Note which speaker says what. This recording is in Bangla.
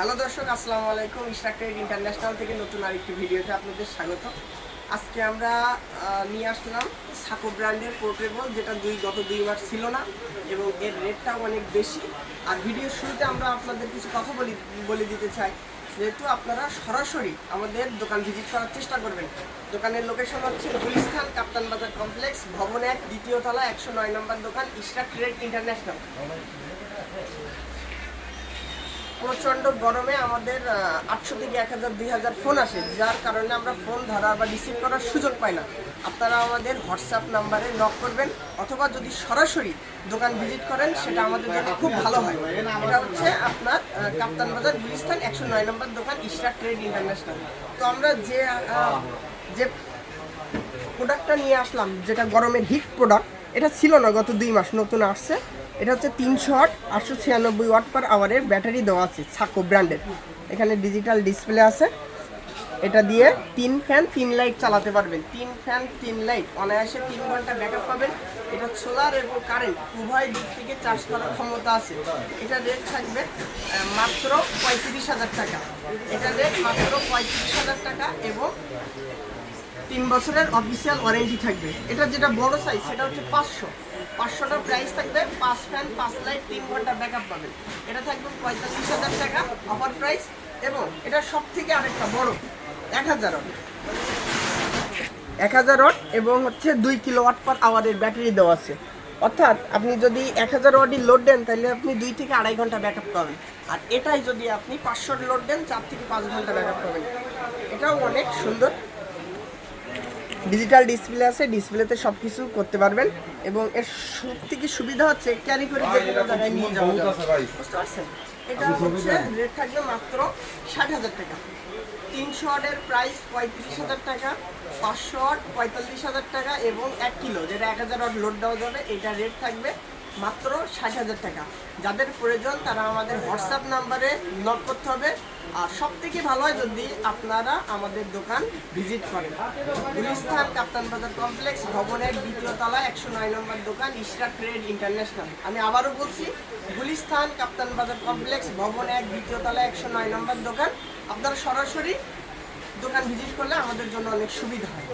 Speaker 1: হ্যালো দর্শক, আসসালামু আলাইকুম। ইশরাক ট্রেড ইন্টারন্যাশনাল থেকে নতুন আরেকটি ভিডিওতে আপনাদের স্বাগত। আজকে আমরা নিয়ে আসলাম সাকো ব্র্যান্ডের পোর্টেবল, যেটা গত 2 মাস ছিল না এবং এর রেটটাও অনেক বেশি। আর ভিডিওর শুরুতে আমরা আপনাদের কিছু কথা বলে দিতে চাই, যেহেতু আপনারা সরাসরি আমাদের দোকান ভিজিট করার চেষ্টা করবেন। দোকানের লোকেশন হচ্ছে গুলিস্তান কাপ্তান বাজার কমপ্লেক্স, ভবন 1, দ্বিতীয় তলা, 109 নম্বর দোকান, ইশরাক ট্রেড ইন্টারন্যাশনাল। প্রচণ্ড গরমে আমাদের 800 থেকে 1000 2000 ফোন আসে, যার কারণে আমরা ফোন ধরা বা রিসিভ করার সুযোগ পাই না। আপনারা আমাদের হোয়াটসঅ্যাপ নাম্বারে নক করবেন, অথবা যদি সরাসরি দোকান ভিজিট করেন সেটা আমাদের জন্য খুব ভালো হয়। এটা হচ্ছে আপনার কাপ্তান বাজার গুলিস্তান 109 নম্বর দোকান, ইশরাক ট্রেড ইন্টারন্যাশনাল। তো আমরা যে প্রোডাক্টটা নিয়ে আসলাম, যেটা গরমের হিট প্রোডাক্ট, এটা ছিল না গত 2 মাস, নতুন আসছে। এটা হচ্ছে 300 ওয়াট 896 ওয়াট পার আওয়ারের ব্যাটারি দেওয়া আছে, সাকো ব্র্যান্ডের। এখানে ডিজিটাল ডিসপ্লে আছে। এটা দিয়ে 3 ফ্যান 3 লাইট চালাতে পারবেন। 3 ফ্যান 3 লাইট অনায়াসে 3 ঘন্টা ব্যাকআপ পাবেন। এটা সোলার এবং কারেন্ট উভয় দিক থেকে চার্জ করার ক্ষমতা আছে। এটা রেট থাকবে মাত্র 35,000 টাকা। এটা রেট মাত্র 35,000 টাকা এবং 3 বছরের অফিসিয়াল ওয়ারেন্টি থাকবে। এটা যেটা বড় সাইজ, সেটা হচ্ছে 500টার প্রাইস থাকবে। 5 ফ্যান 5 লাইট 3 ঘন্টা ব্যাকআপ পাবেন। এটা থাকবে 45,000 টাকা অফার প্রাইস। এবং এটা সব থেকে আরেকটা বড় 1000 ওয়াট এবং হচ্ছে 2 কিলোওয়াট পার আওয়ারের ব্যাটারি দেওয়া আছে। অর্থাৎ আপনি যদি 1000 ওয়াটই লোড দেন, তাহলে আপনি 2 থেকে 2.5 ঘন্টা ব্যাকআপ পাবেন। আর এটাই যদি আপনি 500 লোড দেন, 4 থেকে 5 ঘন্টা ব্যাকআপ পাবেন। এটাও অনেক সুন্দর। ডিজিটাল ডিসপ্লে আছে, ডিসপ্লেতে সব কিছু করতে পারবেন। এবং এর সবথেকে সুবিধা হচ্ছে ক্যারি করে যে কোনো জায়গায় নিয়ে যাওয়া যাবে। বুঝতে পারছেন? এটা হচ্ছে রেট থাকবে মাত্র 60,000 টাকা। 300 ওয়াটের প্রাইস 35,000 টাকা, 500 ওয়াট 45,000 টাকা এবং 1 কিলো, যেটা 1000 ওয়াট লোড দেওয়া যাবে, এটা রেট থাকবে মাত্র 60,000 টাকা। যাদের প্রয়োজন তারা আমাদের হোয়াটসঅ্যাপ নাম্বারে নক করতে হবে। আর সব থেকে ভালো হয় যদি আপনারা আমাদের দোকান ভিজিট করেন। গুলিস্তান কাপ্তান বাজার কমপ্লেক্স, ভবন 1, দ্বিতীয় তলা, 109 নম্বর দোকান, ইশরাক ট্রেড ইন্টারন্যাশনাল। আমি আবারও বলছি, গুলিস্তান কাপ্তান বাজার কমপ্লেক্স, ভবন 1, দ্বিতীয় তলা, 109 নম্বর দোকান। আপনারা সরাসরি দোকান ভিজিট করলে আমাদের জন্য অনেক সুবিধা হয়।